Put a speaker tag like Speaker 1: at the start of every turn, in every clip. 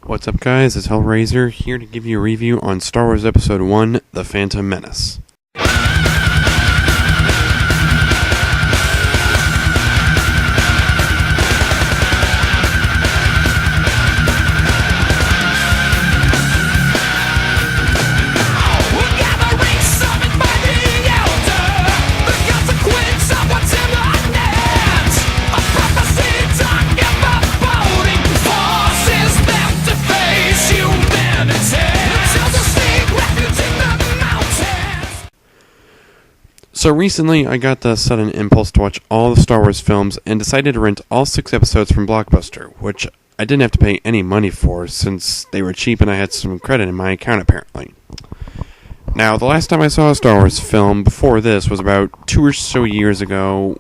Speaker 1: What's up, guys? It's Hellraiser here to give you a review on Star Wars Episode 1, The Phantom Menace. So recently, I got the sudden impulse to watch all the Star Wars films and decided to rent all 6 episodes from Blockbuster, which I didn't have to pay any money for since they were cheap and I had some credit in my account apparently. Now, the last time I saw a Star Wars film before this was about 2 or so years ago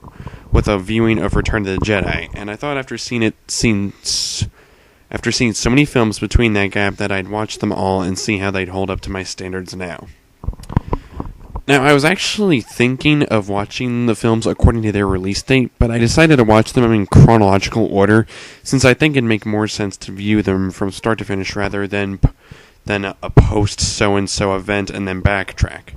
Speaker 1: with a viewing of Return of the Jedi, and I thought after seeing so many films between that gap that I'd watch them all and see how they'd hold up to my standards now. Now, I was actually thinking of watching the films according to their release date, but I decided to watch them in chronological order, since I think it'd make more sense to view them from start to finish rather than a post-so-and-so event and then backtrack.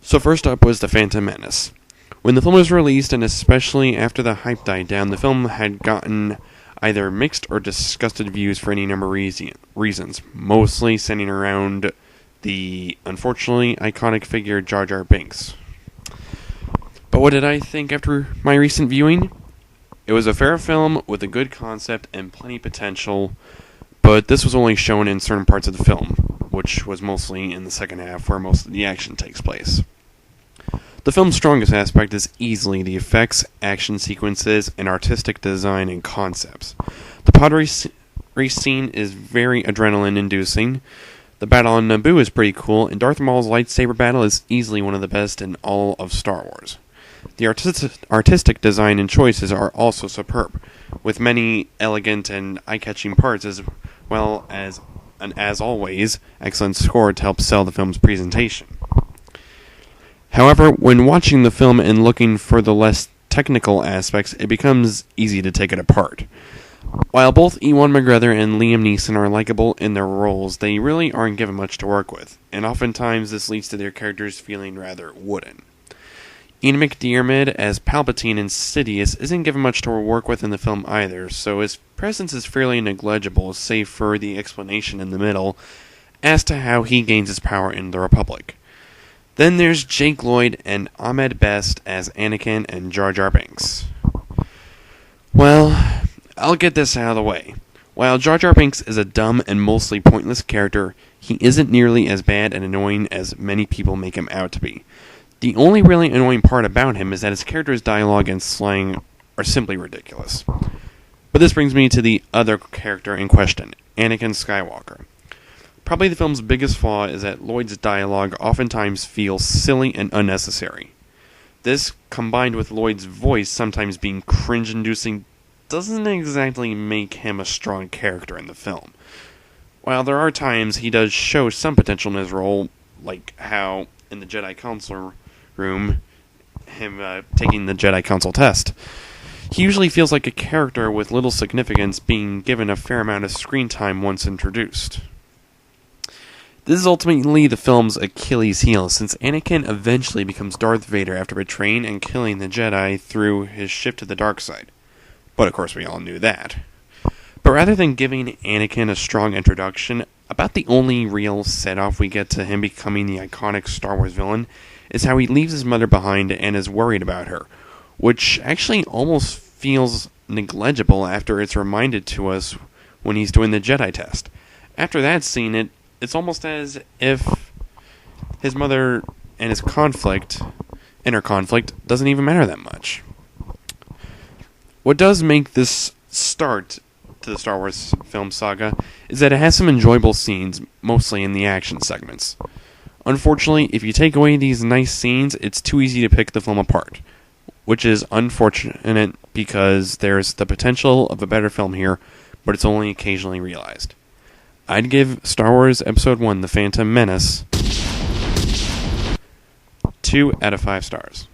Speaker 1: So first up was The Phantom Menace. When the film was released, and especially after the hype died down, the film had gotten either mixed or disgusted views for any number of reasons, mostly centering around the unfortunately iconic figure Jar Jar Binks. But what did I think after my recent viewing? It was a fair film with a good concept and plenty potential, but this was only shown in certain parts of the film, which was mostly in the second half where most of the action takes place. The film's strongest aspect is easily the effects, action sequences, and artistic design and concepts. The pod race scene is very adrenaline-inducing. The battle on Naboo is pretty cool, and Darth Maul's lightsaber battle is easily one of the best in all of Star Wars. The artistic design and choices are also superb, with many elegant and eye-catching parts as well as, and as always, excellent score to help sell the film's presentation. However, when watching the film and looking for the less technical aspects, it becomes easy to take it apart. While both Ewan McGregor and Liam Neeson are likable in their roles, they really aren't given much to work with, and oftentimes this leads to their characters feeling rather wooden. Ian McDiarmid as Palpatine in Sidious isn't given much to work with in the film either, so his presence is fairly negligible, save for the explanation in the middle as to how he gains his power in the Republic. Then there's Jake Lloyd and Ahmed Best as Anakin and Jar Jar Binks. Well, I'll get this out of the way. While Jar Jar Binks is a dumb and mostly pointless character, he isn't nearly as bad and annoying as many people make him out to be. The only really annoying part about him is that his character's dialogue and slang are simply ridiculous. But this brings me to the other character in question, Anakin Skywalker. Probably the film's biggest flaw is that Lloyd's dialogue oftentimes feels silly and unnecessary. This, combined with Lloyd's voice sometimes being cringe-inducing, doesn't exactly make him a strong character in the film. While there are times he does show some potential in his role, like how in the Jedi Council room, him taking the Jedi Council test, he usually feels like a character with little significance being given a fair amount of screen time once introduced. This is ultimately the film's Achilles heel, since Anakin eventually becomes Darth Vader after betraying and killing the Jedi through his shift to the dark side. But of course we all knew that. But rather than giving Anakin a strong introduction, about the only real set-off we get to him becoming the iconic Star Wars villain is how he leaves his mother behind and is worried about her, which actually almost feels negligible after it's reminded to us when he's doing the Jedi test. After that scene, it's almost as if his mother and his inner conflict, doesn't even matter that much. What does make this start to the Star Wars film saga is that it has some enjoyable scenes, mostly in the action segments. Unfortunately, if you take away these nice scenes, it's too easy to pick the film apart, which is unfortunate because there's the potential of a better film here, but it's only occasionally realized. I'd give Star Wars Episode 1, The Phantom Menace, 2 out of 5 stars.